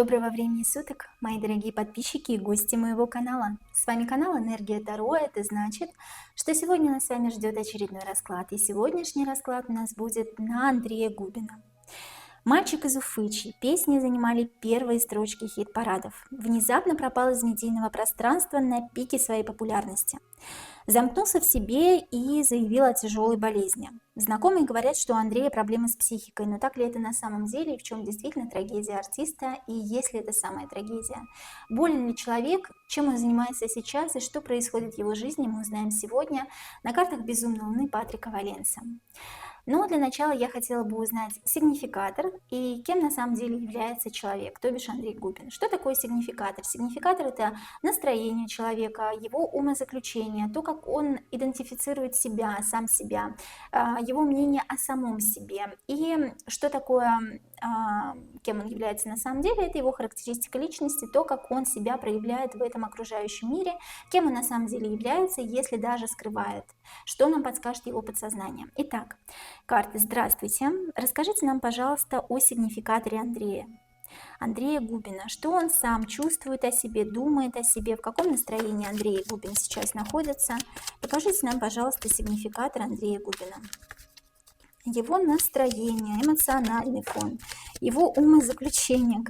Доброго времени суток, мои дорогие подписчики и гости моего канала. С вами канал Энергия Таро. Это значит, что сегодня нас с вами ждет очередной расклад. И сегодняшний расклад у нас будет на Андрея Губина. Мальчик из Уфы, чьи песни занимали первые строчки хит-парадов, внезапно пропал из медийного пространства на пике своей популярности. Замкнулся в себе и заявил о тяжелой болезни. Знакомые говорят, что у Андрея проблемы с психикой, но так ли это на самом деле и в чем действительно трагедия артиста, и есть ли это самая трагедия? Болен ли человек, чем он занимается сейчас и что происходит в его жизни, мы узнаем сегодня на картах Безумной Луны Патрика Валенса. Но для начала я хотела бы узнать сигнификатор и кем на самом деле является человек, то бишь Андрей Губин. Что такое сигнификатор? Сигнификатор – это настроение человека, его умозаключение, то, как он идентифицирует себя, сам себя, его мнение о самом себе. И что такое, кем он является на самом деле, это его характеристика личности, то, как он себя проявляет в этом окружающем мире, кем он на самом деле является, если даже скрывает, что нам подскажет его подсознание. Итак, карты, здравствуйте. Расскажите нам, пожалуйста, о сигнификаторе Андрея Губина. Что он сам чувствует о себе, думает о себе, в каком настроении Андрей Губин сейчас находится. Покажите нам, пожалуйста, сигнификатор Андрея Губина. Его настроение, эмоциональный фон, его умозаключение.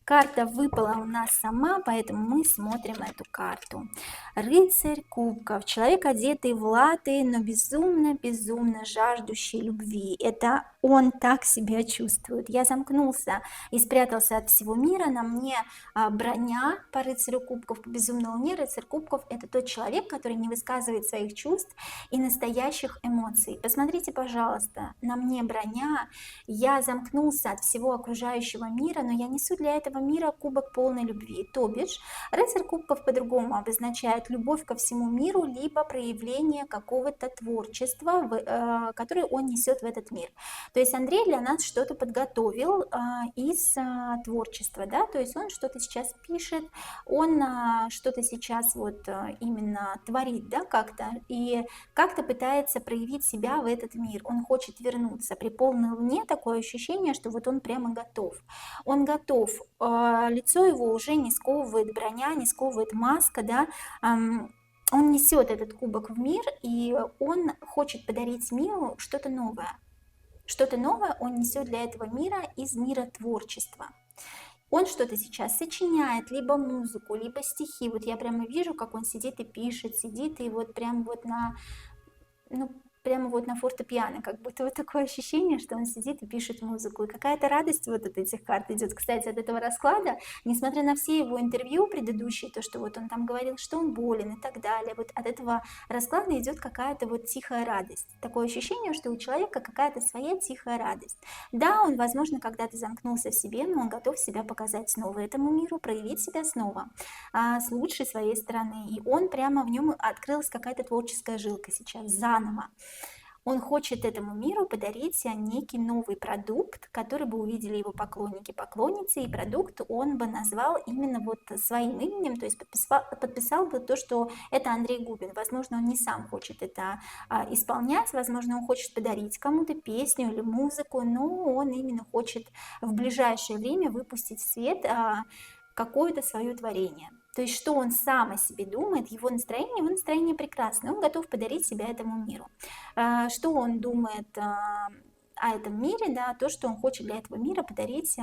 Карта выпала у нас сама, поэтому мы смотрим эту карту. Рыцарь кубков, человек, одетый в латы, но безумно жаждущий любви. Это он так себя чувствует. Я замкнулся и спрятался от всего мира, на мне броня по рыцарю кубков, по безумной луне. Рыцарь кубков — это тот человек, который не высказывает своих чувств и настоящих эмоций. Посмотрите, пожалуйста, на мне броня, я замкнулся от всего окружающего мира, но я несу для этого мира кубок полной любви. То бишь, рыцарь кубков по-другому обозначает любовь ко всему миру, либо проявление какого-то творчества, которое он несет в этот мир. То есть Андрей для нас что-то подготовил из творчества, да, то есть он что-то сейчас пишет, он что-то сейчас вот именно творит, да, как-то, и как-то пытается проявить себя в этот мир. Он хочет вернуться. При полной луне такое ощущение, что вот он прямо готов. Он готов, лицо его уже не сковывает броня, не сковывает маска, да, он несет этот кубок в мир, и он хочет подарить миру что-то новое. Что-то новое он несет для этого мира из мира творчества. Он что-то сейчас сочиняет, либо музыку, либо стихи. Вот я прямо вижу, как он сидит и пишет, сидит и вот прямо вот прямо вот на фортепиано, как будто вот такое ощущение, что он сидит и пишет музыку. И какая-то радость вот от этих карт идет, кстати, от этого расклада, несмотря на все его интервью предыдущие, то, что вот он там говорил, что он болен и так далее, вот от этого расклада идет какая-то вот тихая радость. Такое ощущение, что у человека какая-то своя тихая радость. Да, он, возможно, когда-то замкнулся в себе, но он готов себя показать снова этому миру, проявить себя снова с лучшей своей стороны. И он прямо в нем открылась какая-то творческая жилка сейчас, заново. Он хочет этому миру подарить некий новый продукт, который бы увидели его поклонники, поклонницы, и продукт он бы назвал именно вот своим именем, то есть подписал бы то, что это Андрей Губин. Возможно, он не сам хочет это исполнять, возможно, он хочет подарить кому-то песню или музыку, но он именно хочет в ближайшее время выпустить в свет какое-то свое творение. То есть, что он сам о себе думает, его настроение прекрасное, он готов подарить себя этому миру. Что он думает о этом мире, да, то, что он хочет для этого мира подарить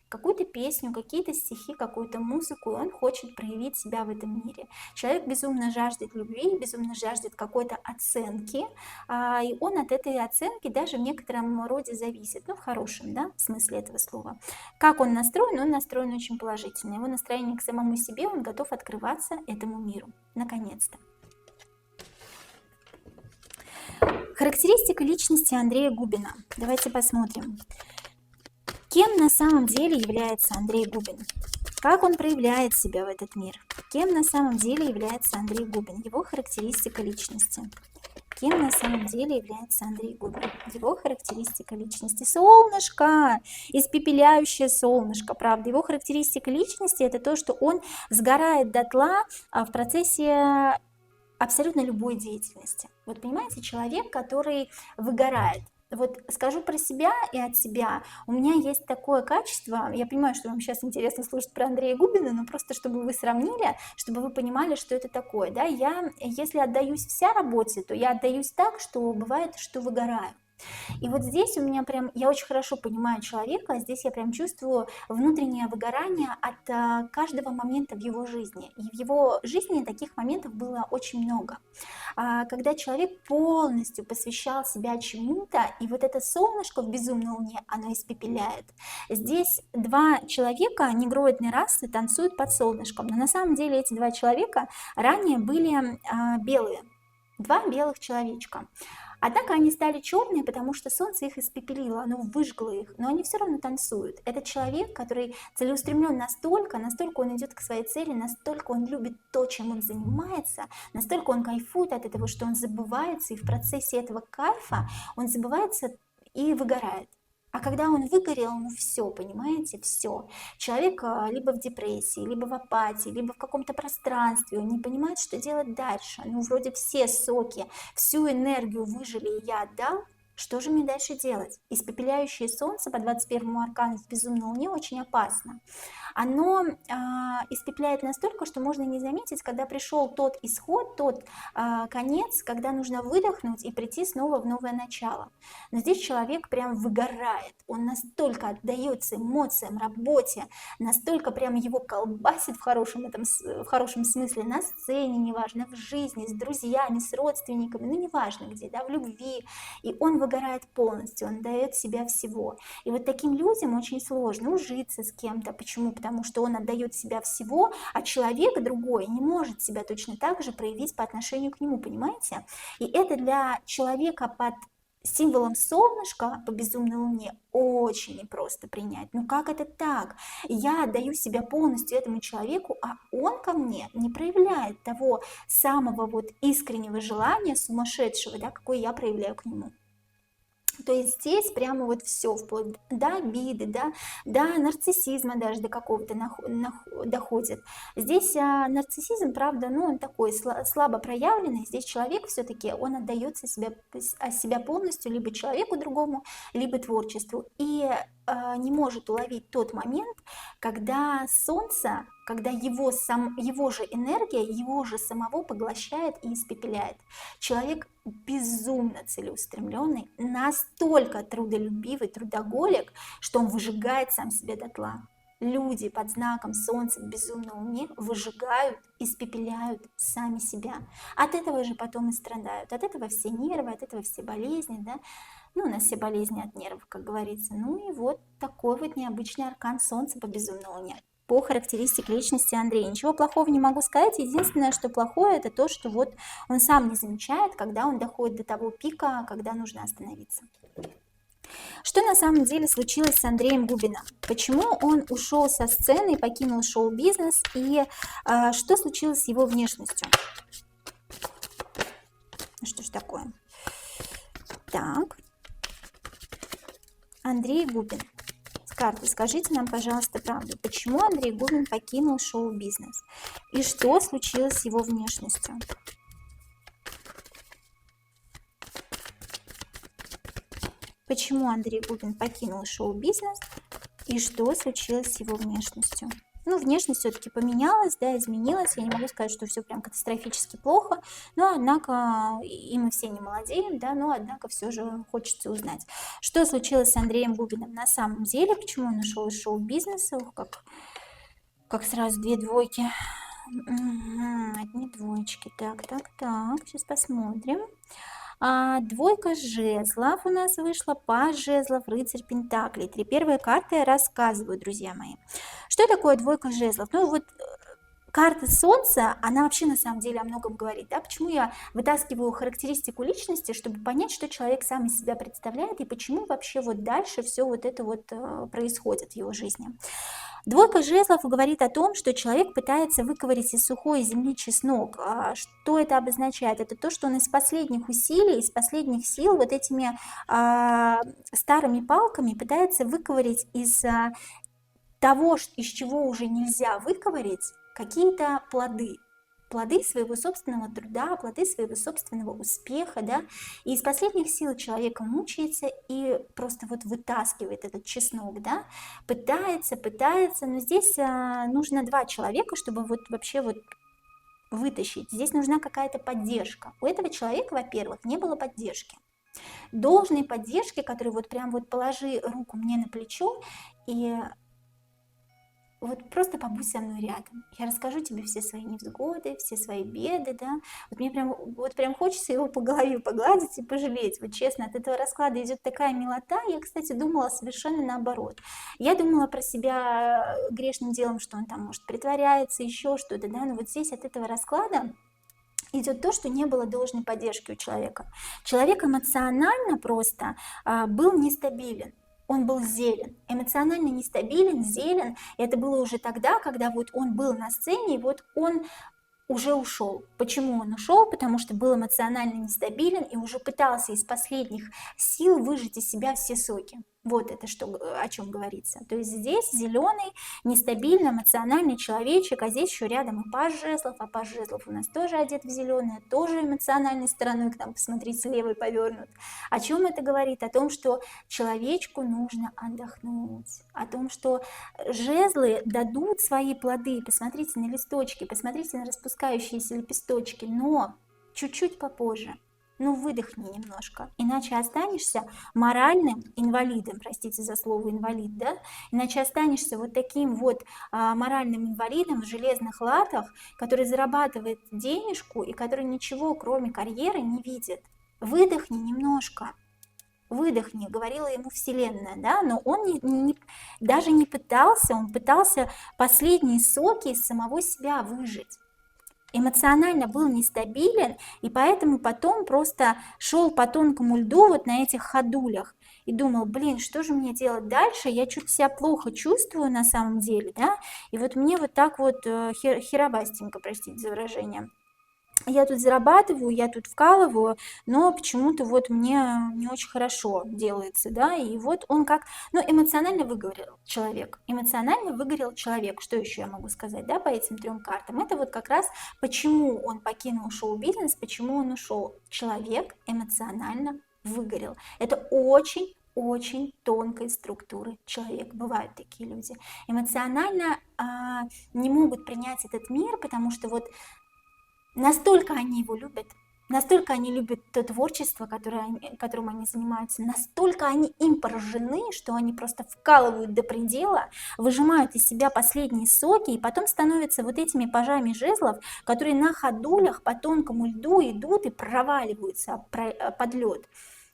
какую-то песню, какие-то стихи, какую-то музыку, и он хочет проявить себя в этом мире. Человек безумно жаждет любви, безумно жаждет какой-то оценки, и он от этой оценки даже в некотором роде зависит, ну, в хорошем, да, смысле этого слова. Как он настроен? Он настроен очень положительно. Его настроение к самому себе, он готов открываться этому миру, наконец-то. Характеристика личности Андрея Губина. Давайте посмотрим. Кем на самом деле является Андрей Губин? Как он проявляет себя в этот мир? Кем на самом деле является Андрей Губин? Его характеристика личности. Кем на самом деле является Андрей Губин? Его характеристика личности. Солнышко! Испепеляющее солнышко, правда. Его характеристика личности — это то, что он сгорает дотла в процессе абсолютно любой деятельности. Вот понимаете, человек, который выгорает. вот скажу про себя и от себя. У меня есть такое качество, я понимаю, что вам сейчас интересно слушать про Андрея Губина, но просто чтобы вы сравнили, чтобы вы понимали, что это такое, да, я, если отдаюсь вся работе, то я отдаюсь так, что бывает, что выгораю. И вот здесь у меня прям, я очень хорошо понимаю человека, здесь я прям чувствую внутреннее выгорание от каждого момента в его жизни. И в его жизни таких моментов было очень много. Когда человек полностью посвящал себя чему-то, и вот это солнышко в безумной луне, оно испепеляет. Здесь два человека негроидной расы танцуют под солнышком, но на самом деле эти два человека ранее были белые. Два белых человечка. Однако они стали черные, потому что солнце их испепелило, оно выжгло их, но они все равно танцуют. Это человек, который целеустремлен настолько, настолько он идет к своей цели, настолько он любит то, чем он занимается, настолько он кайфует от этого, что он забывается, и в процессе этого кайфа он забывается и выгорает. А когда он выгорел, ну все, понимаете, все. Человек либо в депрессии, либо в апатии, либо в каком-то пространстве, он не понимает, что делать дальше. Ну, вроде все соки, всю энергию выжили, и я отдал, что же мне дальше делать? Испепеляющее солнце по 21-му аркану в безумной луне очень опасно. Оно испепеляет настолько, что можно не заметить, когда пришел тот исход, тот конец, когда нужно выдохнуть и прийти снова в новое начало. Но здесь человек прям выгорает, он настолько отдается эмоциям, работе, настолько прям его колбасит в хорошем смысле, на сцене, неважно, в жизни, с друзьями, с родственниками, ну неважно где, да, в любви, и он выгорает полностью, он дает себя всего. И вот таким людям очень сложно ужиться с кем-то. Почему? Потому что он отдает себя всего, а человек другой не может себя точно так же проявить по отношению к нему, понимаете? И это для человека под символом солнышка по безумной луне очень непросто принять. Ну как это так? Я отдаю себя полностью этому человеку, а он ко мне не проявляет того самого вот искреннего желания, сумасшедшего, да, какое я проявляю к нему. То есть здесь прямо вот все, вплоть до обиды, до нарциссизма даже до какого-то доходит. Здесь нарциссизм, правда, ну он такой слабо проявленный. Здесь человек все-таки, он отдается себя полностью либо человеку другому, либо творчеству. И не может уловить тот момент, когда солнце, когда его же энергия, его же самого поглощает и испепеляет. Человек безумно целеустремленный, настолько трудолюбивый, трудоголик, что он выжигает сам себя дотла. Люди под знаком солнца в безумной луне выжигают, испепеляют сами себя. От этого же потом и страдают. От этого все нервы, от этого все болезни, да. Ну, у нас все болезни от нервов, как говорится. Ну и вот такой вот необычный аркан солнца по безумной луне. По характеристике личности Андрея. Ничего плохого не могу сказать. Единственное, что плохое, это то, что вот он сам не замечает, когда он доходит до того пика, когда нужно остановиться. Что на самом деле случилось с Андреем Губиным? Почему он ушел со сцены, покинул шоу-бизнес, и что случилось с его внешностью? Что ж такое? Так. Андрей Губин. Карты, скажите нам, пожалуйста, правду. Почему Андрей Губин покинул шоу-бизнес? И что случилось с его внешностью? Почему Андрей Губин покинул шоу-бизнес? И что случилось с его внешностью? Ну, внешность все-таки поменялась, да, изменилась. Я не могу сказать, что все прям катастрофически плохо, но, однако, и мы все не молодеем, да, но, однако, все же хочется узнать, что случилось с Андреем Губиным на самом деле, почему он ушел из шоу-бизнеса, как сразу две двойки, одни двоечки, так, сейчас посмотрим. Двойка жезлов у нас вышла, паж жезлов, рыцарь пентаклей. Три первые карты я рассказываю, друзья мои. Что такое двойка жезлов? Ну вот карта солнца, она вообще на самом деле о многом говорит. Да? Почему я вытаскиваю характеристику личности, чтобы понять, что человек сам из себя представляет и почему вообще вот дальше все вот это вот происходит в его жизни. Двойка жезлов говорит о том, что человек пытается выковырять из сухой земли чеснок. Что это обозначает? Это то, что он из последних усилий, из последних сил вот этими старыми палками пытается выковырять из того, из чего уже нельзя выковырять, какие-то плоды. плоды своего собственного труда, плоды своего собственного успеха, да, и из последних сил человека мучается и просто вот вытаскивает этот чеснок, да, пытается, но здесь нужно два человека, чтобы вот вообще вот вытащить. Здесь нужна какая-то поддержка. У этого человека, во-первых, не было поддержки. Должной поддержки, которая вот прям вот положи руку мне на плечо и вот просто побудь со мной рядом. Я расскажу тебе все свои невзгоды, все свои беды, да. Вот прям хочется его по голове погладить и пожалеть. Вот честно, от этого расклада идет такая милота. Я, кстати, думала совершенно наоборот. Я думала про себя грешным делом, что он там, может, притворяется, еще что-то, да. Но вот здесь от этого расклада идет то, что не было должной поддержки у человека. Человек эмоционально просто был нестабилен. Он был зелен, эмоционально нестабилен, зелен. И это было уже тогда, когда вот он был на сцене, и вот он уже ушел. Почему он ушел? Потому что был эмоционально нестабилен и уже пытался из последних сил выжать из себя все соки. Вот это что, о чем говорится. То есть здесь зеленый, нестабильный, эмоциональный человечек, а здесь еще рядом и паж жезлов, а паж жезлов у нас тоже одет в зеленое, тоже эмоциональной стороной к нам, посмотрите, левый повернут. О чем это говорит? О том, что человечку нужно отдохнуть, о том, что жезлы дадут свои плоды. Посмотрите на листочки, посмотрите на распускающиеся лепесточки, но чуть-чуть попозже. Ну, выдохни немножко, иначе останешься моральным инвалидом, простите за слово инвалид, да, иначе останешься вот таким вот моральным инвалидом в железных латах, который зарабатывает денежку и который ничего, кроме карьеры, не видит. Выдохни немножко. Выдохни, говорила ему Вселенная, да, но он даже не пытался, он пытался последние соки из самого себя выжить. Эмоционально был нестабилен, и поэтому потом просто шел по тонкому льду вот на этих ходулях и думал, блин, что же мне делать дальше, я чуть себя плохо чувствую на самом деле, да, и вот мне вот так вот херобастенько, простите за выражение. Я тут зарабатываю, я тут вкалываю, но почему-то вот мне не очень хорошо делается, да, и вот он как, ну, эмоционально выгорел человек, что еще я могу сказать, да, по этим трем картам, это вот как раз почему он покинул шоу-бизнес, почему он ушел, человек эмоционально выгорел, это очень тонкой структуры человек. Бывают такие люди. Эмоционально не могут принять этот мир, потому что вот настолько они его любят, настолько они любят то творчество, которым они занимаются, настолько они им поражены, что они просто вкалывают до предела, выжимают из себя последние соки и потом становятся вот этими пажами жезлов, которые на ходулях по тонкому льду идут и проваливаются под лед.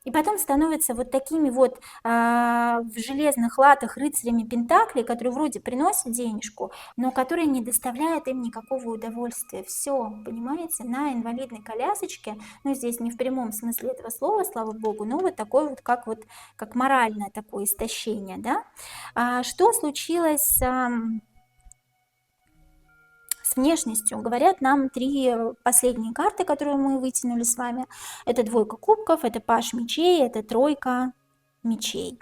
И потом становятся вот такими вот в железных латах рыцарями Пентаклей, которые вроде приносят денежку, но которые не доставляют им никакого удовольствия. Все, понимаете, на инвалидной колясочке, ну здесь не в прямом смысле этого слова, слава богу, но вот такое вот как моральное такое истощение, да. Что случилось с внешностью? Говорят нам три последние карты, которые мы вытянули с вами. Это двойка кубков, это паж мечей, это тройка мечей.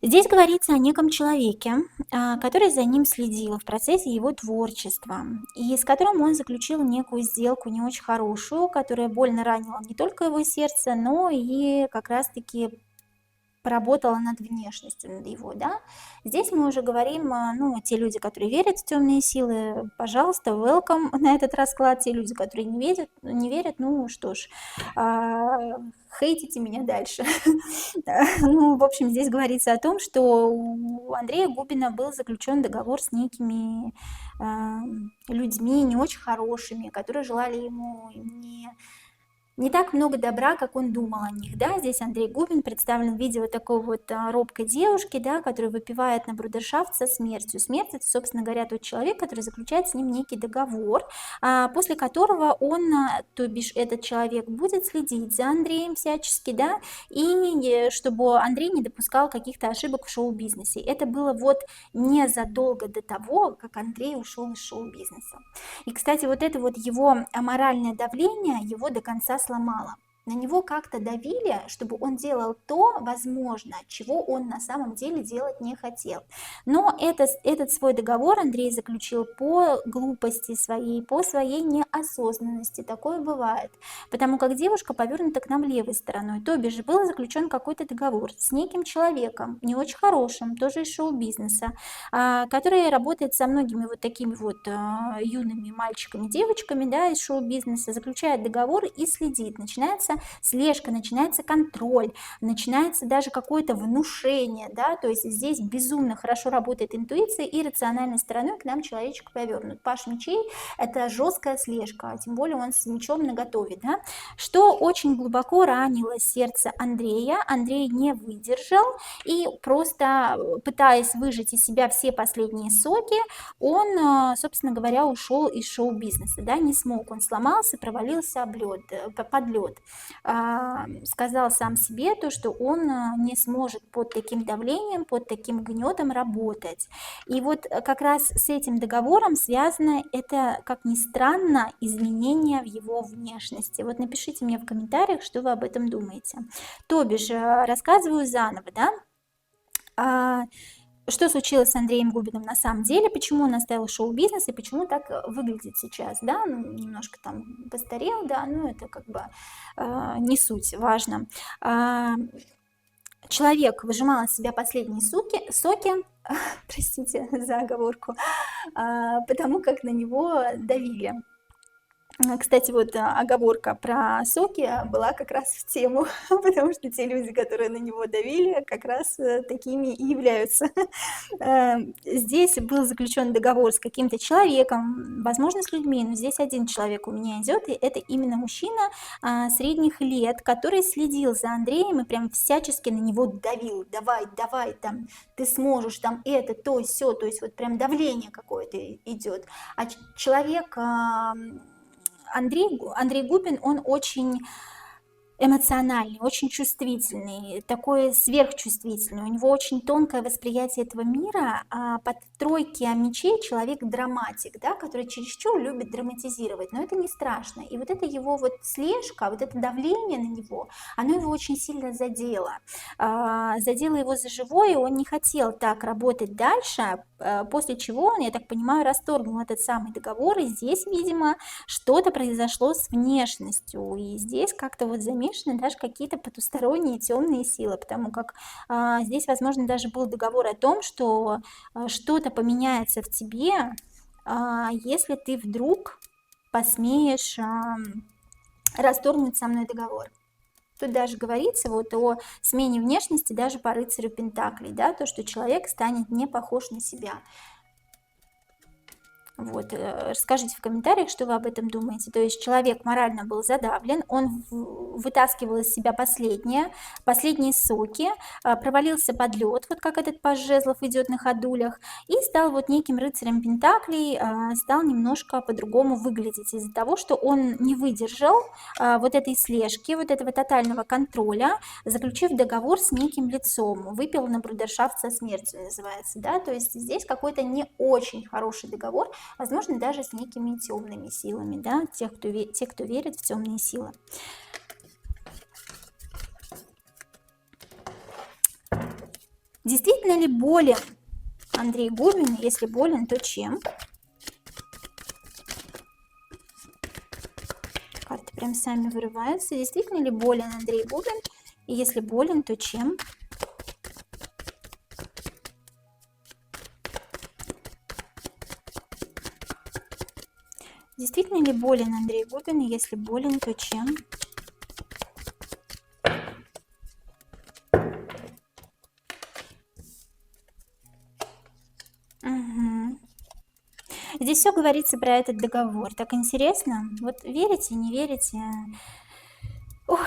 Здесь говорится о неком человеке, который за ним следил в процессе его творчества, и с которым он заключил некую сделку не очень хорошую, которая больно ранила не только его сердце, но и как раз-таки поработала над внешностью, над его, да. Здесь мы уже говорим, ну, те люди, которые верят в темные силы, пожалуйста, welcome на этот расклад. Те люди, которые не верят, ну, что ж, хейтите меня дальше. Ну, в общем, здесь говорится о том, что у Андрея Губина был заключен договор с некими людьми не очень хорошими, которые желали ему не так много добра, как он думал о них, да. Здесь Андрей Губин представлен в виде вот такой вот робкой девушки, да, которая выпивает на брудершафт со смертью. Смерть — это, собственно говоря, тот человек, который заключает с ним некий договор, после которого он, то бишь этот человек, будет следить за Андреем всячески, да, и чтобы Андрей не допускал каких-то ошибок в шоу-бизнесе. Это было вот незадолго до того, как Андрей ушел из шоу-бизнеса. И, кстати, вот это вот его аморальное давление его до конца сломало. На него как-то давили, чтобы он делал то, возможно, чего он на самом деле делать не хотел. Но этот свой договор Андрей заключил по глупости своей, по своей неосознанности. Такое бывает. Потому как девушка повернута к нам левой стороной. То бишь был заключен какой-то договор с неким человеком, не очень хорошим, тоже из шоу-бизнеса, который работает со многими вот такими вот юными мальчиками, девочками, да, из шоу-бизнеса, заключает договор и следит. Начинается слежка, начинается контроль, начинается даже какое-то внушение, да, то есть здесь безумно хорошо работает интуиция и рациональной стороной к нам человечек повернут. Паш мечей – это жесткая слежка, тем более он с мечом наготове, да, что очень глубоко ранило сердце Андрея. Андрей не выдержал и просто, пытаясь выжать из себя все последние соки, он, собственно говоря, ушел из шоу-бизнеса, да, не смог, он сломался, провалился под лед. Сказал сам себе то, что он не сможет под таким давлением, под таким гнетом работать. И вот как раз с этим договором связано это, как ни странно, изменение в его внешности. Вот напишите мне в комментариях, что вы об этом думаете. То бишь, рассказываю заново, да, что случилось с Андреем Губиным на самом деле, почему он оставил шоу-бизнес и почему так выглядит сейчас, да, ну, немножко там постарел, да, ну это как бы не суть, важно. Человек выжимал из себя последние соки, простите за оговорку, потому как на него давили. Кстати, вот оговорка про соки была как раз в тему, потому что те люди, которые на него давили, как раз такими и являются. Здесь был заключен договор с каким-то человеком, возможно, с людьми, но здесь один человек у меня идет, и это именно мужчина средних лет, который следил за Андреем и прям всячески на него давил. Давай, там, ты сможешь, там, это, то, сё, то есть вот прям давление какое-то идет. А человек... Андрей Губин, он очень эмоциональный, очень чувствительный, такой сверхчувствительный. У него очень тонкое восприятие этого мира. Под тройки мечей человек драматик, да, который чересчур любит драматизировать, но это не страшно. И вот это его вот слежка, вот это давление на него, оно его очень сильно задело. Задело его за живое, он не хотел так работать дальше, после чего он, я так понимаю, расторгнул этот самый договор, и здесь, видимо, что-то произошло с внешностью, и здесь как-то вот замешаны даже какие-то потусторонние темные силы, потому как здесь, возможно, даже был договор о том, что что-то поменяется в тебе, если ты вдруг посмеешь расторгнуть со мной договор. Тут даже говорится вот о смене внешности даже по рыцарю Пентаклей, да, то, что человек станет не похож на себя. Вот, расскажите в комментариях, что вы об этом думаете. То есть человек морально был задавлен, он вытаскивал из себя последние соки, провалился под лед, вот как этот паж жезлов идет на ходулях, и стал вот неким рыцарем Пентаклей, стал немножко по-другому выглядеть из-за того, что он не выдержал вот этой слежки, вот этого тотального контроля, заключив договор с неким лицом, выпил на брудершафт со смертью, называется, да, то есть здесь какой-то не очень хороший договор, возможно, даже с некими темными силами, да, те, кто верит в темные силы. Действительно ли болен Андрей Губин? Если болен, то чем? Карты прям сами вырываются. Действительно ли болен Андрей Губин? И если болен, то чем? Действительно ли болен Андрей Губин? И если болен, то чем? Угу. Здесь все говорится про этот договор. Так интересно. Вот верите, не верите? Ох,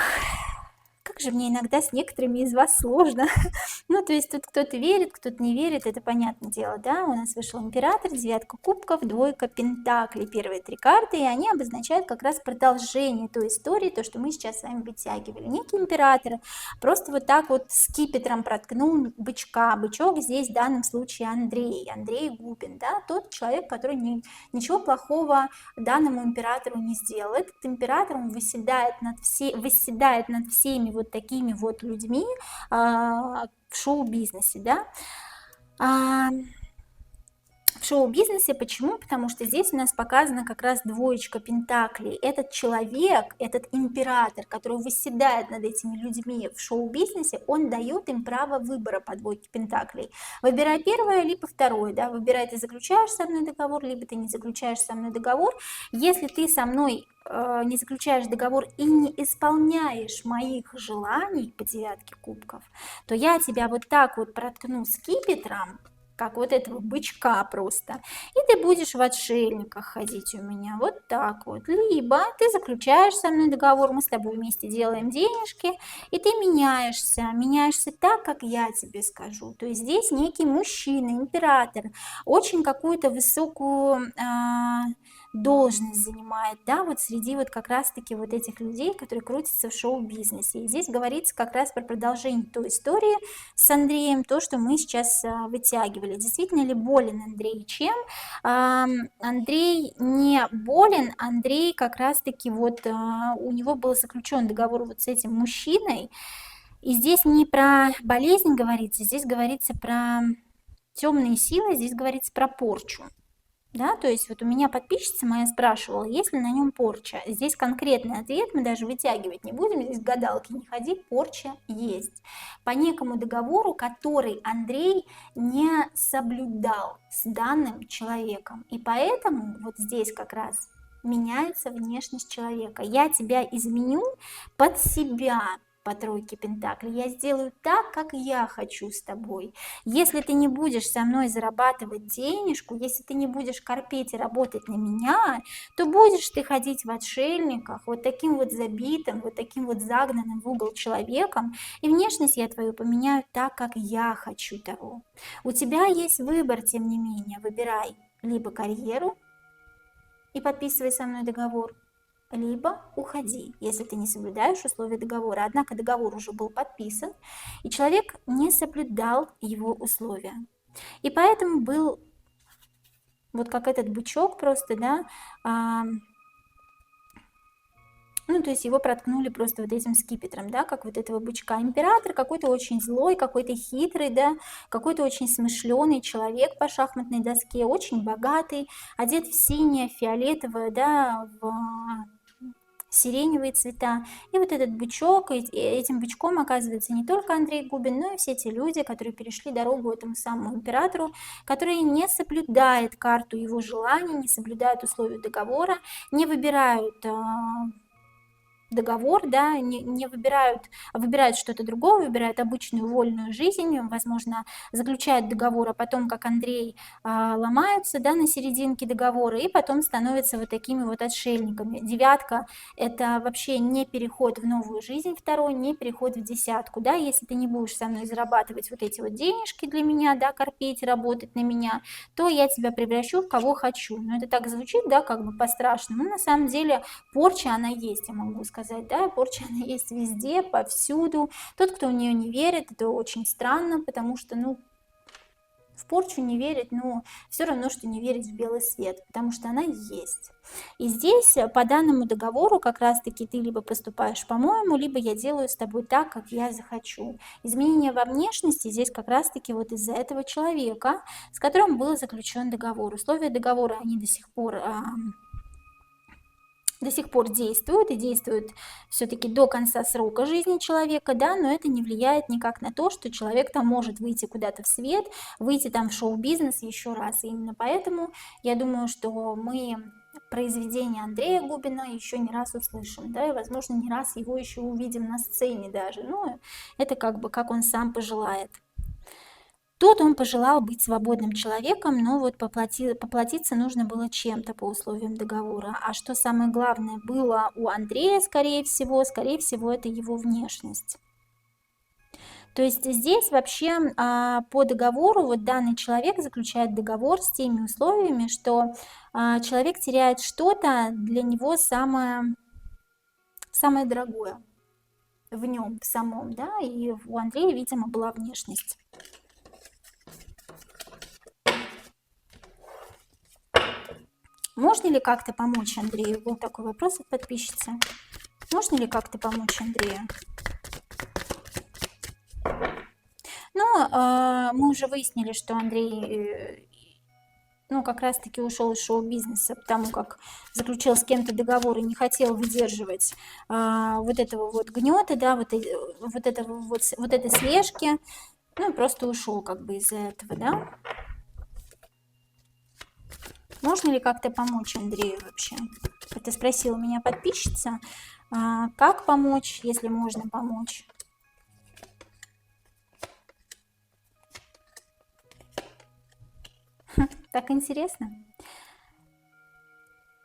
как же мне иногда с некоторыми из вас сложно. Ну, то есть тут кто-то верит, кто-то не верит, это понятное дело, да. У нас вышел император, девятка кубков, двойка пентаклей, первые три карты, и они обозначают как раз продолжение той истории, то, что мы сейчас с вами вытягивали. Некий император просто вот так вот скипетром проткнул бычка. Бычок здесь в данном случае Андрей Губин, да, тот человек, который ничего плохого данному императору не сделал. Этот император, он восседает над всеми вот такими вот людьми в шоу-бизнесе, да. В шоу-бизнесе почему? Потому что здесь у нас показана как раз двоечка пентаклей. Этот человек, этот император, который восседает над этими людьми в шоу-бизнесе, он дает им право выбора по двойке пентаклей. Выбирай первое, либо второе, да, выбирай, ты заключаешь со мной договор, либо ты не заключаешь со мной договор. Если ты со мной не заключаешь договор и не исполняешь моих желаний по девятке кубков, то я тебя вот так вот проткну скипетром, как вот этого бычка просто, и ты будешь в отшельниках ходить у меня, вот так вот. Либо ты заключаешь со мной договор, мы с тобой вместе делаем денежки, и ты меняешься так, как я тебе скажу. То есть здесь некий мужчина, император, очень какую-то высокую должность занимает, да, вот среди вот как раз-таки вот этих людей, которые крутятся в шоу-бизнесе. И здесь говорится как раз про продолжение той истории с Андреем, то, что мы сейчас вытягивали. Действительно ли болен Андрей чем? Андрей не болен, Андрей как раз-таки вот у него был заключен договор вот с этим мужчиной. И здесь не про болезнь говорится, здесь говорится про темные силы, здесь говорится про порчу. Да, то есть вот у меня подписчица моя спрашивала, есть ли на нем порча. Здесь конкретный ответ, мы даже вытягивать не будем, здесь гадалки не ходи, порча есть. По некому договору, который Андрей не соблюдал с данным человеком. И поэтому вот здесь как раз меняется внешность человека. Я тебя изменю под себя. По тройке пентаклей. Я сделаю так, как я хочу с тобой. Если ты не будешь со мной зарабатывать денежку, если ты не будешь корпеть и работать на меня, то будешь ты ходить в отшельниках, вот таким вот забитым, вот таким вот загнанным в угол человеком, и внешность я твою поменяю так, как я хочу того. У тебя есть выбор, тем не менее, выбирай либо карьеру и подписывай со мной договор, либо уходи, если ты не соблюдаешь условия договора. Однако договор уже был подписан, и человек не соблюдал его условия. И поэтому был вот как этот бычок просто, да, ну, то есть его проткнули просто вот этим скипетром, да, как вот этого бычка. Император какой-то очень злой, какой-то хитрый, да, какой-то очень смышленый человек по шахматной доске, очень богатый, одет в синее, фиолетовое, да, в сиреневые цвета. И вот этот бычок, и этим бычком оказывается не только Андрей Губин, но и все те люди, которые перешли дорогу этому самому императору, которые не соблюдают карту его желаний, не соблюдают условия договора, не выбирают договор, да, не выбирают, выбирают что-то другое, выбирают обычную вольную жизнь, возможно, заключают договор, а потом, как Андрей, ломаются, да, на серединке договора, и потом становятся вот такими вот отшельниками. Девятка – это вообще не переход в новую жизнь, второй, не переход в десятку, да, если ты не будешь со мной зарабатывать вот эти вот денежки для меня, да, корпеть, работать на меня, то я тебя превращу в кого хочу. Но это так звучит, да, как бы по-страшному, но на самом деле порча, она есть, я могу сказать, да, порча, она есть везде, повсюду. Тот, кто в нее не верит, это очень странно, потому что, ну, в порчу не верить, но все равно, что не верить в белый свет, потому что она есть. И здесь по данному договору как раз-таки ты либо поступаешь по-моему, либо я делаю с тобой так, как я захочу. Изменение во внешности здесь как раз-таки вот из-за этого человека, с которым был заключен договор. Условия договора, они до сих пор действуют и действуют все-таки до конца срока жизни человека, да, но это не влияет никак на то, что человек там может выйти куда-то в свет, выйти там в шоу-бизнес еще раз. И именно поэтому я думаю, что мы произведение Андрея Губина еще не раз услышим, да, и, возможно, не раз его еще увидим на сцене даже, но это как бы как он сам пожелает. Тут он пожелал быть свободным человеком, но вот поплатиться нужно было чем-то по условиям договора. А что самое главное было у Андрея, скорее всего, это его внешность. То есть здесь вообще по договору вот данный человек заключает договор с теми условиями, что человек теряет что-то для него самое дорогое в нем самом, да, и у Андрея, видимо, была внешность. Можно ли как-то помочь Андрею? Был такой вопрос от подписчицы. Можно ли как-то помочь Андрею? Но мы уже выяснили, что Андрей, ну, как раз-таки ушел из шоу-бизнеса, потому как заключил с кем-то договор и не хотел выдерживать вот этого вот гнета, да, вот этой слежки, ну, просто ушел как бы из-за этого, да. Можно ли как-то помочь Андрею вообще? Это спросила меня подписчица. Как помочь, если можно помочь? Так интересно.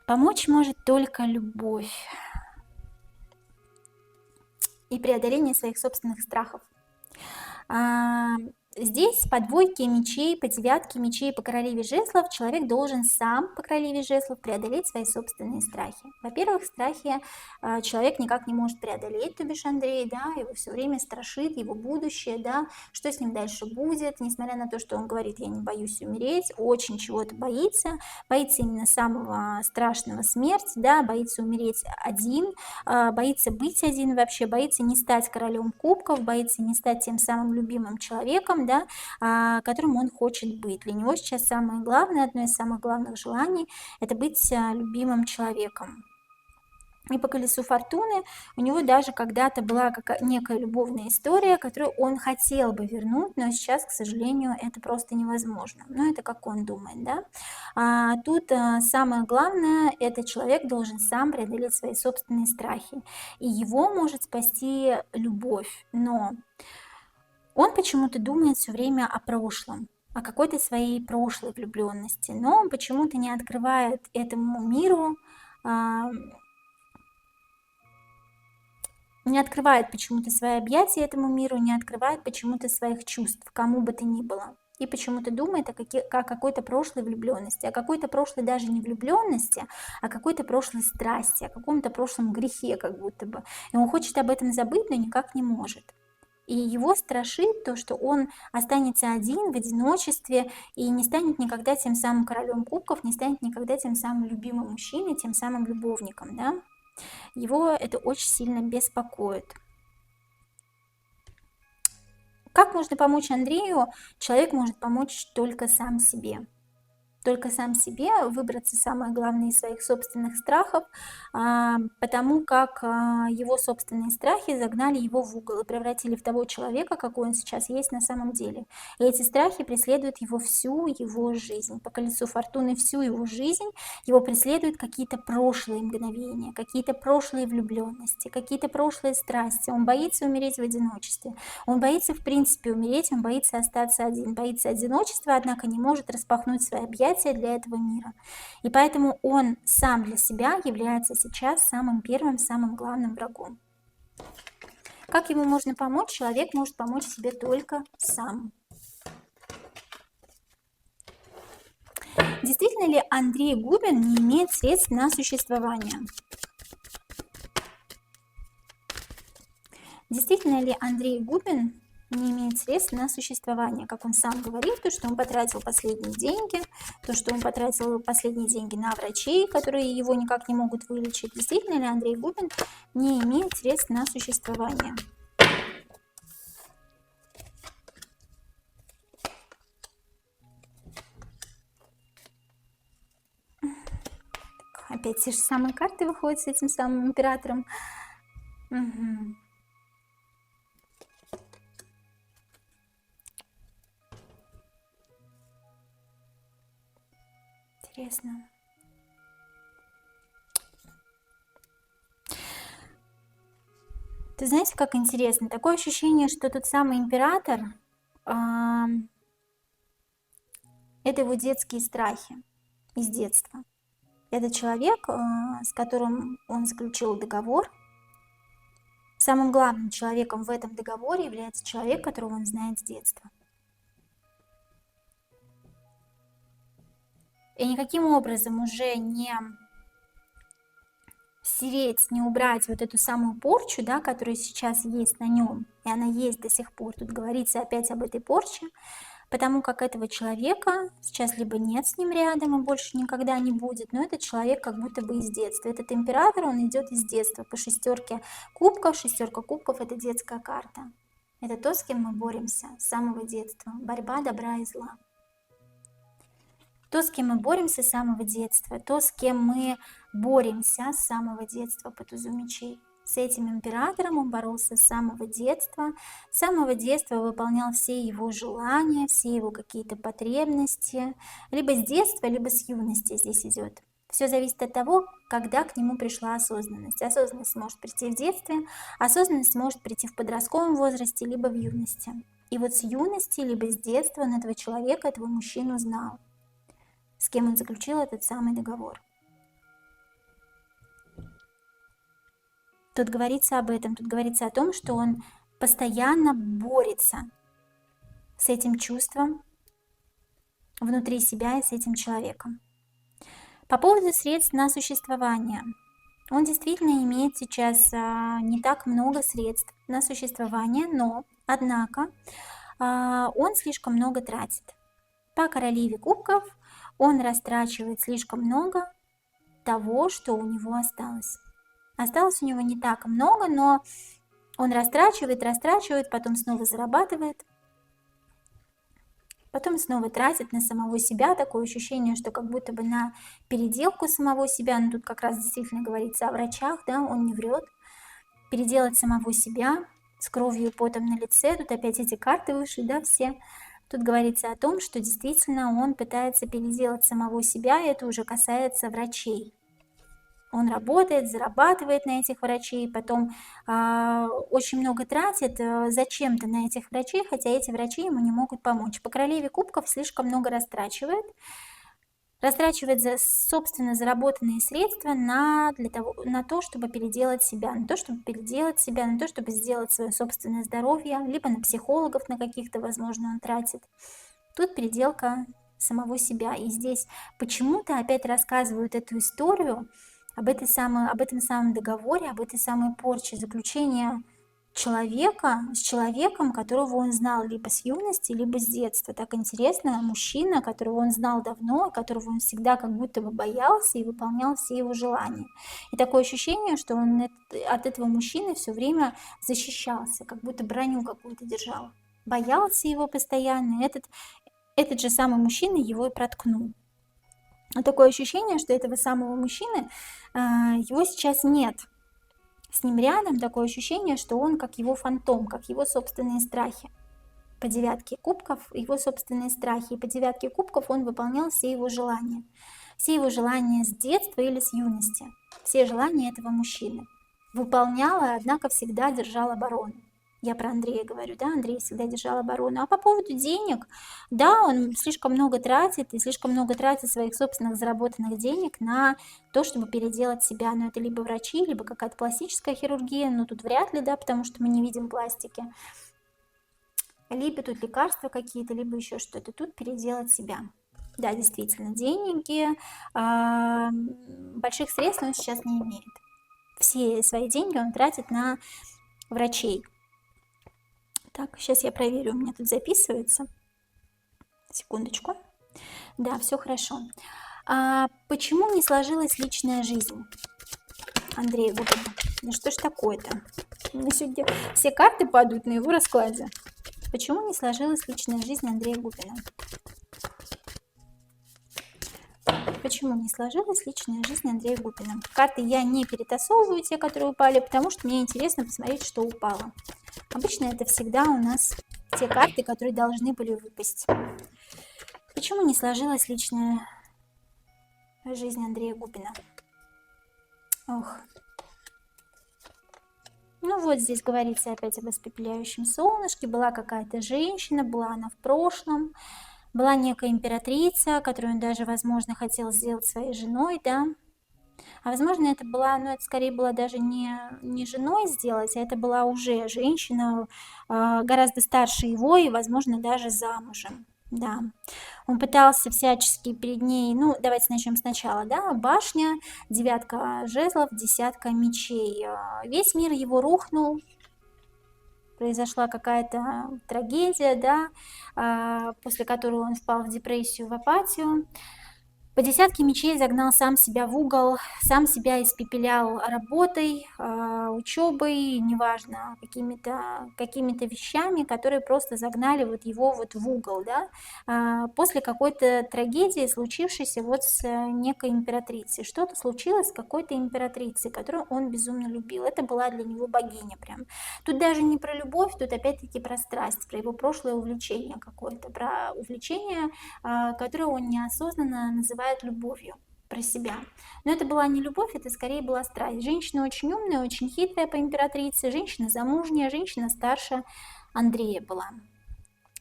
Помочь может только любовь и преодоление своих собственных страхов. Здесь по двойке мечей, по девятке мечей, по королеве жезлов человек должен сам по королеве жезлов преодолеть свои собственные страхи. Во-первых, страхи человек никак не может преодолеть, то бишь Андрей, да, его все время страшит его будущее, да, что с ним дальше будет, несмотря на то, что он говорит, я не боюсь умереть, очень чего-то боится именно самого страшного смерти, да, боится умереть один, боится быть один вообще, боится не стать королем кубков, боится не стать тем самым любимым человеком, да, которым он хочет быть. Для него сейчас самое главное, одно из самых главных желаний – это быть любимым человеком. И по колесу фортуны у него даже когда-то была некая любовная история, которую он хотел бы вернуть, но сейчас, к сожалению, это просто невозможно. Но это как он думает, да. Тут самое главное, этот человек должен сам преодолеть свои собственные страхи. И его может спасти любовь, но он почему-то думает все время о прошлом, о какой-то своей прошлой влюбленности, но он почему-то не открывает этому миру, не открывает почему-то свои объятия этому миру, не открывает почему-то своих чувств, кому бы то ни было. И почему-то думает о какой-то прошлой влюбленности, о какой-то прошлой даже не влюбленности, а какой-то прошлой страсти, о каком-то прошлом грехе как будто бы. И он хочет об этом забыть, но никак не может. И его страшит то, что он останется один в одиночестве и не станет никогда тем самым королем кубков, не станет никогда тем самым любимым мужчиной, тем самым любовником, да. Его это очень сильно беспокоит. Как можно помочь Андрею? Человек может помочь только сам себе. Только сам себе выбраться, самое главное, из своих собственных страхов, потому как его собственные страхи загнали его в угол и превратили в того человека, какой он сейчас есть на самом деле. И эти страхи преследуют его всю его жизнь. По колесу фортуны всю его жизнь его преследуют какие-то прошлые мгновения, какие-то прошлые влюбленности, какие-то прошлые страсти. Он боится умереть в одиночестве. Он боится, в принципе, умереть, он боится остаться один, боится одиночества, однако не может распахнуть свои объятия для этого мира. И поэтому он сам для себя является сейчас самым первым, самым главным врагом. Как ему можно помочь? Человек может помочь себе только сам. Действительно ли Андрей Губин не имеет средств на существование? Действительно ли Андрей Губин не имеет средств на существование, как он сам говорит, то, что он потратил последние деньги, то, что он потратил последние деньги на врачей, которые его никак не могут вылечить. Действительно ли Андрей Губин не имеет средств на существование? Опять те же самые карты выходят с этим самым императором. Угу. Интересно. Ты знаете, как интересно? Такое ощущение, что тот самый император это его детские страхи из детства. Это человек, с которым он заключил договор, Самым главным человеком в этом договоре является человек, которого он знает с детства. И никаким образом уже не стереть, не убрать вот эту самую порчу, да, которая сейчас есть на нем, и она есть до сих пор. Тут говорится опять об этой порче, потому как этого человека сейчас либо нет с ним рядом и больше никогда не будет, но этот человек как будто бы из детства. Этот император, он идет из детства по шестерке кубков. Шестерка кубков — это детская карта. Это то, с кем мы боремся с самого детства. Борьба добра и зла. То, с кем мы боремся с самого детства, то, с кем мы боремся с самого детства по тузу мечей. С этим императором он боролся с самого детства. С самого детства выполнял все его желания, все его какие-то потребности. Либо с детства, либо с юности здесь идет. Все зависит от того, когда к нему пришла осознанность. Осознанность может прийти в детстве, осознанность может прийти в подростковом возрасте, либо в юности. И вот с юности, либо с детства он этого человека, этого мужчину знал, с кем он заключил этот самый договор. Тут говорится об этом, тут говорится о том, что он постоянно борется с этим чувством внутри себя и с этим человеком. По поводу средств на существование. Он действительно имеет сейчас не так много средств на существование, но, однако, он слишком много тратит. По королеве кубков он растрачивает слишком много того, что у него осталось. Осталось у него не так много, но он растрачивает, потом снова зарабатывает, потом снова тратит на самого себя. Такое ощущение, что как будто бы на переделку самого себя, но тут как раз действительно говорится о врачах, да, он не врет. Переделать самого себя с кровью и потом на лице, тут опять эти карты вышли, да, все. Тут говорится о том, что действительно он пытается переделать самого себя, и это уже касается врачей. Он работает, зарабатывает на этих врачей, потом очень много тратит зачем-то на этих врачей, хотя эти врачи ему не могут помочь. По королеве кубков слишком много растрачивает за собственно заработанные средства на то, чтобы переделать себя, на то, чтобы сделать свое собственное здоровье, либо на психологов на каких-то, возможно, он тратит. Тут переделка самого себя. И здесь почему-то опять рассказывают эту историю об этом самом договоре, об этой самой порче, заключения человека с человеком, которого он знал либо с юности, либо с детства. Так интересно, мужчина, которого он знал давно, которого он всегда как будто бы боялся и выполнял все его желания. И такое ощущение, что он от этого мужчины все время защищался, как будто броню какую-то держал. Боялся его постоянно, этот же самый мужчина его и проткнул. Но такое ощущение, что этого самого мужчины, его сейчас нет. С ним рядом такое ощущение, что он как его фантом, как его собственные страхи. По девятке кубков его собственные страхи. И по девятке кубков он выполнял все его желания. Все его желания с детства или с юности. Все желания этого мужчины. Выполняла, однако всегда держал оборону. Я про Андрея говорю, да, Андрей всегда держал оборону. А по поводу денег, да, он слишком много тратит, и слишком много тратит своих собственных заработанных денег на то, чтобы переделать себя. Но это либо врачи, либо какая-то пластическая хирургия, но тут вряд ли, да, потому что мы не видим пластики. Либо тут лекарства какие-то, либо еще что-то. Тут переделать себя. Да, действительно, деньги, больших средств он сейчас не имеет. Все свои деньги он тратит на врачей. Так, сейчас я проверю, у меня тут записывается. Секундочку. Да, все хорошо. Почему не сложилась личная жизнь Андрея Губина? Ну что ж такое-то? У меня сегодня все карты падают на его раскладе. Почему не сложилась личная жизнь Андрея Губина? Почему не сложилась личная жизнь Андрея Губина? Карты я не перетасовываю, те, которые упали, потому что мне интересно посмотреть, что упало. Обычно это всегда у нас те карты, которые должны были выпасть. Почему не сложилась личная жизнь Андрея Губина? Ох. Ну вот здесь говорится опять об испепеляющем солнышке. Была какая-то женщина, была она в прошлом. Была некая императрица, которую он даже, возможно, хотел сделать своей женой, да. А возможно, это была, ну, это скорее была даже не женой сделать, а это была уже женщина, гораздо старше его и, возможно, даже замужем. Да. Он пытался всячески перед ней, ну, давайте начнем сначала, да, башня, девятка жезлов, десятка мечей. Весь мир его рухнул, произошла какая-то трагедия, да, после которой он впал в депрессию, в апатию. По десятке мечей загнал сам себя в угол, сам себя испепелял работой, учебой, неважно, какими-то вещами, которые просто загнали вот его вот в угол, да, после какой-то трагедии, случившейся вот с некой императрицей. Что-то случилось с какой-то императрицей, которую он безумно любил. Это была для него богиня прям. Тут даже не про любовь, тут опять-таки про страсть, про его прошлое увлечение какое-то, про увлечение, которое он неосознанно называет любовью про себя. Но это была не любовь, это скорее была страсть. Женщина очень умная, очень хитрая по императрице, женщина замужняя, женщина старше Андрея была.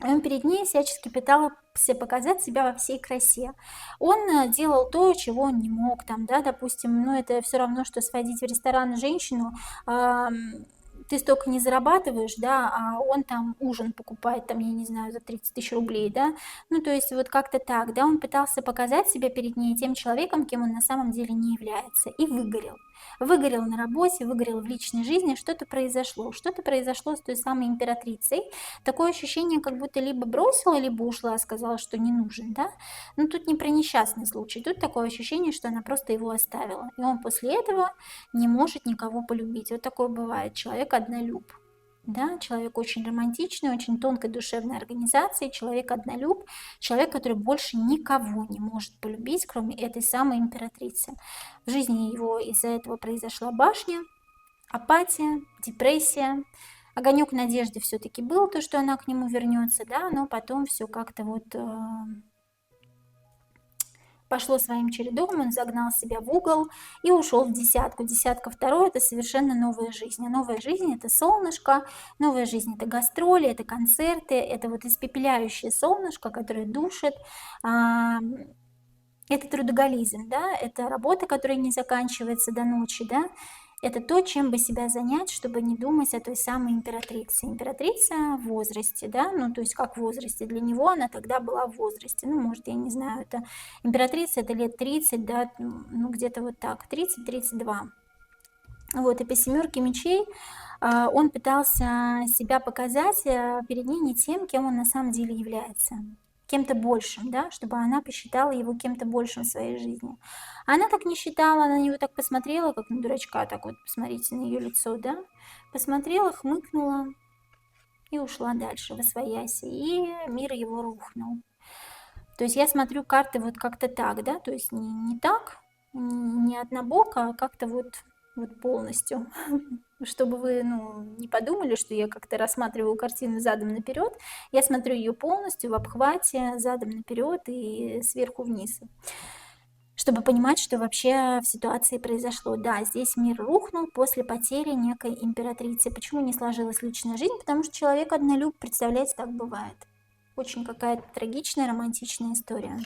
И он перед ней всячески пытался показать себя во всей красе. Он делал то, чего он не мог, там, да, допустим, ну это все равно, что сводить в ресторан женщину, ты столько не зарабатываешь, да, а он там ужин покупает, там, я не знаю, за 30 тысяч рублей, да, ну, то есть вот как-то так, да, он пытался показать себя перед ней тем человеком, кем он на самом деле не является, и выгорел. Выгорел на работе, выгорел в личной жизни, что-то произошло с той самой императрицей, такое ощущение, как будто либо бросила, либо ушла, сказала, что не нужен, да, но тут не про несчастный случай, тут такое ощущение, что она просто его оставила, и он после этого не может никого полюбить. Вот такое бывает. Человек однолюб. Да, человек очень романтичный, очень тонкой душевной организации, человек однолюб, человек, который больше никого не может полюбить, кроме этой самой императрицы. В жизни его из-за этого произошла башня, апатия, депрессия. Огонек надежды все-таки был, то, что она к нему вернется, да, но потом все как-то вот пошло своим чередом, он загнал себя в угол и ушел в десятку. Десятка второй – это совершенно новая жизнь. А новая жизнь – это солнышко, новая жизнь – это гастроли, это концерты, это вот испепеляющее солнышко, которое душит. Это трудоголизм, да, это работа, которая не заканчивается до ночи, да, это то, чем бы себя занять, чтобы не думать о той самой императрице. Императрица в возрасте, да, ну, то есть как в возрасте, для него она тогда была в возрасте, ну, может, я не знаю, это императрица, это лет 30, да, ну, где-то вот так, 30-32. Вот, и по семерке мечей он пытался себя показать перед ней не тем, кем он на самом деле является, кем-то большим, да, чтобы она посчитала его кем-то большим в своей жизни. Она так не считала, она на него так посмотрела, как на дурачка, так вот, посмотрите на ее лицо, да, посмотрела, хмыкнула и ушла дальше, восвояси, и мир его рухнул. То есть я смотрю карты вот как-то так, да, то есть не так, не однобоко, а как-то вот полностью, чтобы вы, ну, не подумали, что я как-то рассматриваю картину задом наперед, я смотрю ее полностью в обхвате, задом наперед и сверху вниз, чтобы понимать, что вообще в ситуации произошло. Да, здесь мир рухнул после потери некой императрицы. Почему не сложилась личная жизнь? Потому что человек однолюб, представляете, так бывает. Очень какая-то трагичная, романтичная история.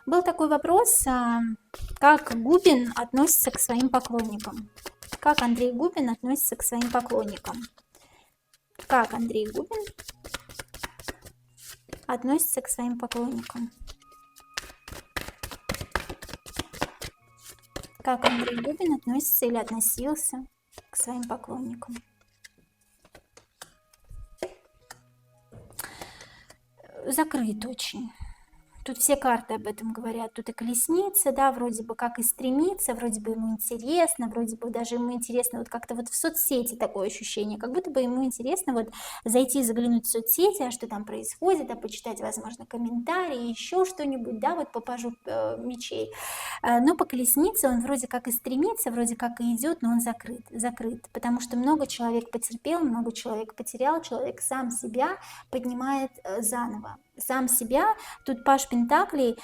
Был такой вопрос, как Губин относится к своим поклонникам? Как Андрей Губин относится к своим поклонникам? Как Андрей Губин относится к своим поклонникам? Как Андрей Губин относится или относился к своим поклонникам? Закрыт очень. Тут все карты об этом говорят. Тут и колесница, да, вроде бы как и стремится, вроде бы ему интересно, вроде бы даже ему интересно вот как-то вот в соцсети такое ощущение, как будто бы ему интересно вот зайти, заглянуть в соцсети, а что там происходит, а почитать, возможно, комментарии, еще что-нибудь, да, вот по пажу мечей. Но по колеснице он вроде как и стремится, вроде как и идет, но он закрыт, потому что много человек потерпел, много человек потерял, человек сам себя поднимает заново. Сам себя, тут паж пентаклей,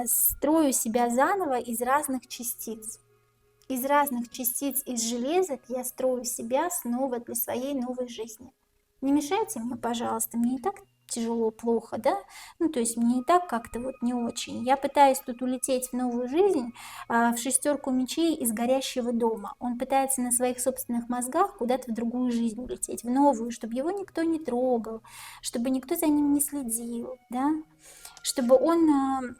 строю себя заново из разных частиц. Из разных частиц, из железок я строю себя снова для своей новой жизни. Не мешайте мне, пожалуйста, мне и так тяжело, плохо, да, ну, то есть мне и так как-то вот не очень. Я пытаюсь тут улететь в новую жизнь, в шестерку мечей из горящего дома. Он пытается на своих собственных мозгах куда-то в другую жизнь улететь, в новую, чтобы его никто не трогал, чтобы никто за ним не следил, да, чтобы он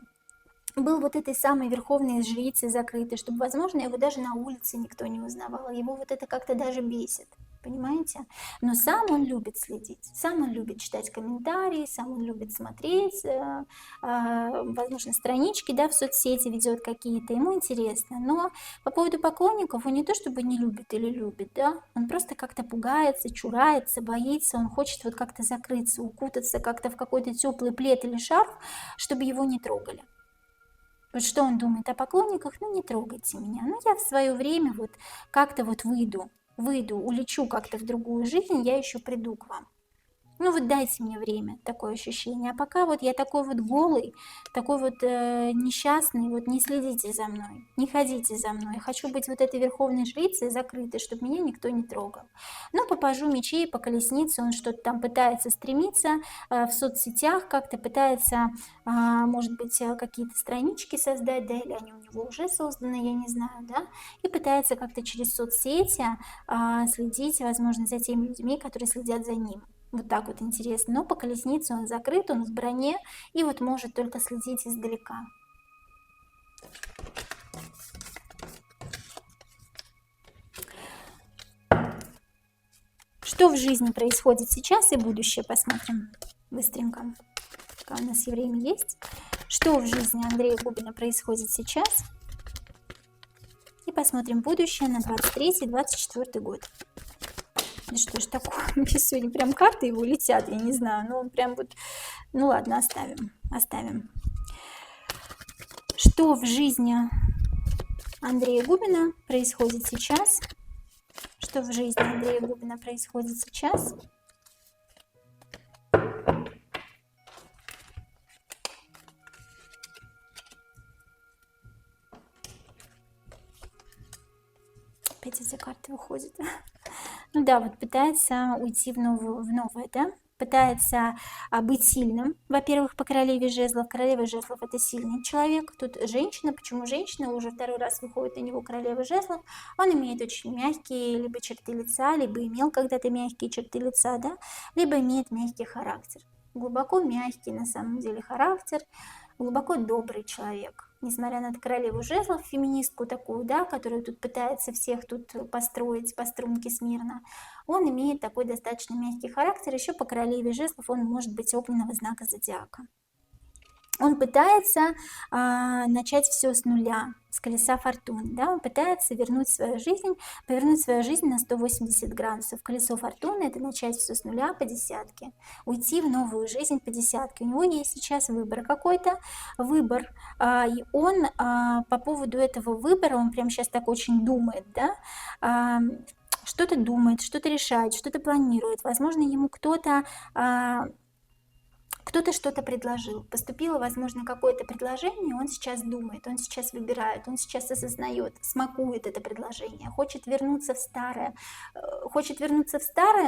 был вот этой самой верховной жрицей закрытой, чтобы, возможно, его даже на улице никто не узнавал. Его вот это как-то даже бесит, понимаете? Но сам он любит следить, сам он любит читать комментарии, сам он любит смотреть, возможно, странички, да, в соцсети ведет какие-то, ему интересно. Но по поводу поклонников он не то чтобы не любит или любит, да, он просто как-то пугается, чурается, боится, он хочет вот как-то закрыться, укутаться как-то в какой-то теплый плед или шарф, чтобы его не трогали. Вот что он думает о поклонниках? Ну, не трогайте меня. Ну, я в свое время вот как-то вот выйду, улечу как-то в другую жизнь, я еще приду к вам. Ну вот дайте мне время, такое ощущение. А пока вот я такой вот голый, такой вот несчастный, вот не следите за мной, не ходите за мной. Я хочу быть вот этой верховной жрицей закрытой, чтобы меня никто не трогал. Ну, по пажу мечей, по колеснице, он что-то там пытается стремиться в соцсетях, как-то пытается, может быть, какие-то странички создать, да, или они у него уже созданы, я не знаю, да, и пытается как-то через соцсети следить, возможно, за теми людьми, которые следят за ним. Вот так вот интересно. Но по колеснице он закрыт, он в броне и вот может только следить издалека. Что в жизни происходит сейчас и будущее, посмотрим быстренько, пока у нас и время есть. Что в жизни Андрея Губина происходит сейчас. И посмотрим будущее на 23-24 год. Да что ж такое, мне сегодня прям карты его летят, я не знаю, но он прям вот, ну ладно, оставим. Что в жизни Андрея Губина происходит сейчас? Что в жизни Андрея Губина происходит сейчас? Опять эти карты выходят. Ну да, вот пытается уйти в новое, да? Пытается быть сильным. Во-первых, по королеве жезлов. Королева жезлов — это сильный человек. Тут женщина. Почему женщина? Уже второй раз выходит у него королева жезлов. Он имеет очень мягкие либо черты лица, либо имел когда-то мягкие черты лица, да? Либо имеет мягкий характер. Глубоко мягкий на самом деле характер. Глубоко добрый человек. Несмотря на королеву жезлов, феминистку такую, да, которая тут пытается всех тут построить по струнке смирно, он имеет такой достаточно мягкий характер. Еще по королеве жезлов он может быть огненного знака зодиака. Он пытается начать все с нуля, с колеса фортуны, да? Он пытается повернуть свою жизнь на 180 градусов. Колесо фортуны — это начать все с нуля по десятке, уйти в новую жизнь по десятке. У него есть сейчас выбор какой-то, и он по поводу этого выбора, он прямо сейчас так очень думает, да? Что-то думает, что-то решает, что-то планирует. Возможно, ему кто-то что-то предложил, поступило, возможно, какое-то предложение, он сейчас думает, он сейчас выбирает, он сейчас осознает, смакует это предложение, хочет вернуться в старое,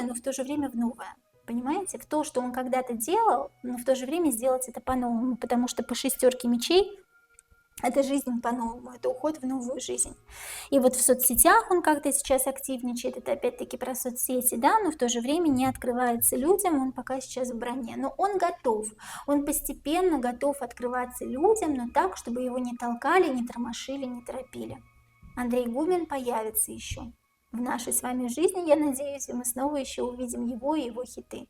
но в то же время в новое. Понимаете, в то, что он когда-то делал, но в то же время сделать это по-новому, потому что по шестерке мечей это жизнь по-новому, это уход в новую жизнь. И вот в соцсетях он как-то сейчас активничает, это опять-таки про соцсети, да, но в то же время не открывается людям, он пока сейчас в броне. Но он готов, он постепенно готов открываться людям, но так, чтобы его не толкали, не тормошили, не торопили. Андрей Губин появится еще в нашей с вами жизни, я надеюсь, и мы снова еще увидим его и его хиты.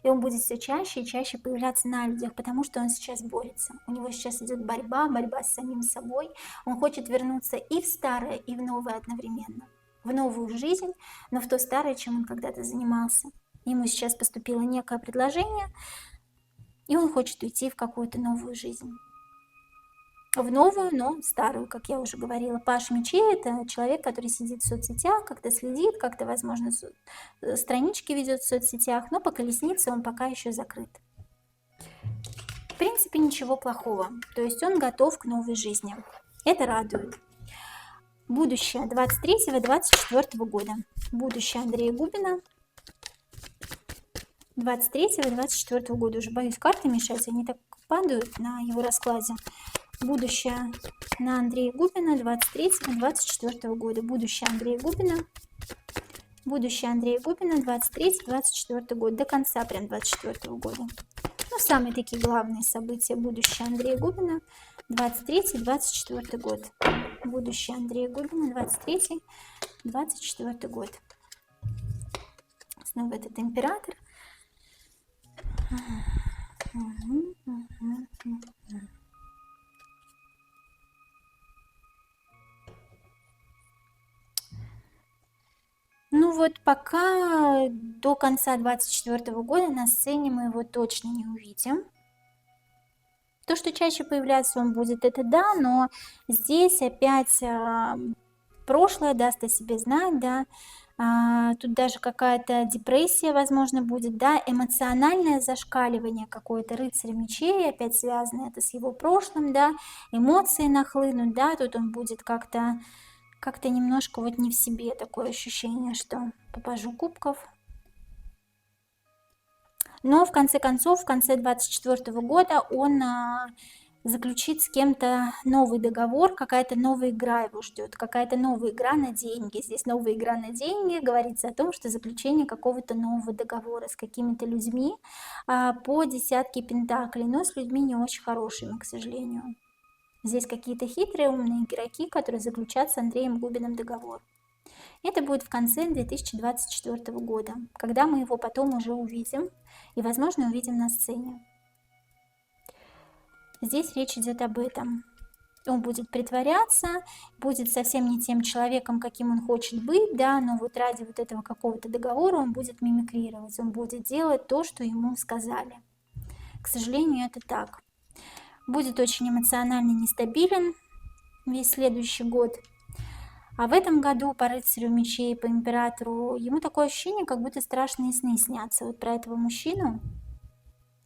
И он будет все чаще и чаще появляться на людях, потому что он сейчас борется. У него сейчас идет борьба с самим собой. Он хочет вернуться и в старое, и в новое одновременно. В новую жизнь, но в то старое, чем он когда-то занимался. Ему сейчас поступило некое предложение, и он хочет уйти в какую-то новую жизнь. В новую, но старую, как я уже говорила. Паш мечей — это человек, который сидит в соцсетях, как-то следит, как-то, возможно, странички ведет в соцсетях, но по колеснице он пока еще закрыт. В принципе, ничего плохого. То есть он готов к новой жизни. Это радует. Будущее 23-24 года. Будущее Андрея Губина. 23 и 24 года. Уже боюсь карты мешать, они так падают на его раскладе. Будущее на Андрея Губина 23-24 года. Будущее Андрея Губина. Будущее Андрея Губина 23-24 год. До конца прям 24 года. Ну, самые такие главные события. Будущее Андрея Губина 23-24 год. Будущее Андрея Губина 23-24 год. Снова этот император. Ну вот пока до конца 24 года на сцене мы его точно не увидим. То, что чаще появляться он будет, это да, но здесь опять прошлое даст о себе знать, да. Тут даже какая-то депрессия, возможно, будет, да, эмоциональное зашкаливание какое-то рыцаря мечей, опять связано это с его прошлым, да, эмоции нахлынут, да, тут он будет как-то немножко вот не в себе, такое ощущение, что попажу кубков. Но в конце концов, в конце 24 года он заключит с кем-то новый договор, какая-то новая игра его ждет, какая-то новая игра на деньги. Здесь новая игра на деньги говорится о том, что заключение какого-то нового договора с какими-то людьми по десятке пентаклей, но с людьми не очень хорошими, к сожалению. Здесь какие-то хитрые, умные игроки, которые заключат с Андреем Губиным договор. Это будет в конце 2024 года, когда мы его потом уже увидим и, возможно, увидим на сцене. Здесь речь идет об этом. Он будет притворяться, будет совсем не тем человеком, каким он хочет быть, да, но вот ради вот этого какого-то договора он будет мимикрировать, он будет делать то, что ему сказали. К сожалению, это так. Будет очень эмоционально нестабилен весь следующий год. А в этом году по рыцарю мечей, по императору, ему такое ощущение, как будто страшные сны снятся вот про этого мужчину.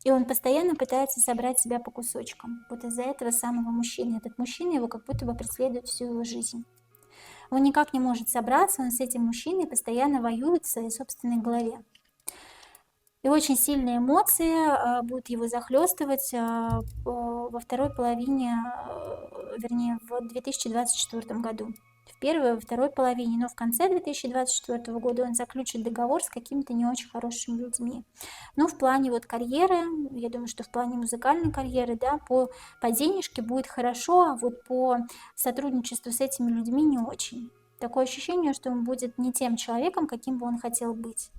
И он постоянно пытается собрать себя по кусочкам. Вот из-за этого самого мужчины. Этот мужчина его как будто бы преследует всю его жизнь. Он никак не может собраться, он с этим мужчиной постоянно воюет в своей собственной голове. И очень сильные эмоции будут его захлестывать во второй половине, вернее, в 2024 году. В первой, во второй половине, но в конце 2024 года он заключит договор с какими-то не очень хорошими людьми. Но в плане вот карьеры, я думаю, что в плане музыкальной карьеры, да, по денежке будет хорошо, а вот по сотрудничеству с этими людьми не очень. Такое ощущение, что он будет не тем человеком, каким бы он хотел быть.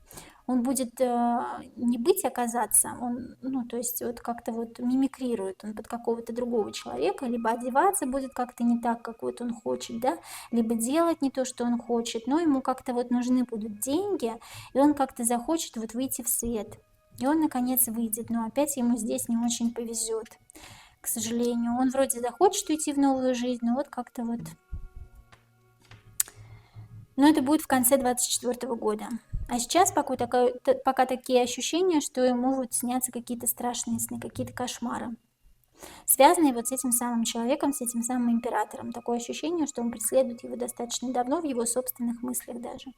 Он будет не быть, оказаться, он, ну, то есть вот как-то вот мимикрирует он под какого-то другого человека, либо одеваться будет как-то не так, как вот он хочет, да, либо делать не то, что он хочет, но ему как-то вот нужны будут деньги, и он как-то захочет вот выйти в свет. И он, наконец, выйдет, но опять ему здесь не очень повезет, к сожалению. Он вроде захочет уйти в новую жизнь, но вот как-то вот... Но это будет в конце 2024 года. А сейчас пока такие ощущения, что ему могут сняться какие-то страшные сны, какие-то кошмары, связанные вот с этим самым человеком, с этим самым императором. Такое ощущение, что он преследует его достаточно давно в его собственных мыслях даже.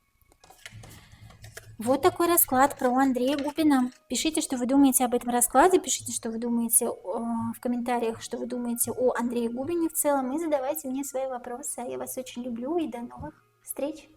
Вот такой расклад про Андрея Губина. Пишите, что вы думаете об этом раскладе, пишите, что вы думаете в комментариях, что вы думаете о Андрее Губине в целом, и задавайте мне свои вопросы. Я вас очень люблю, и до новых встреч!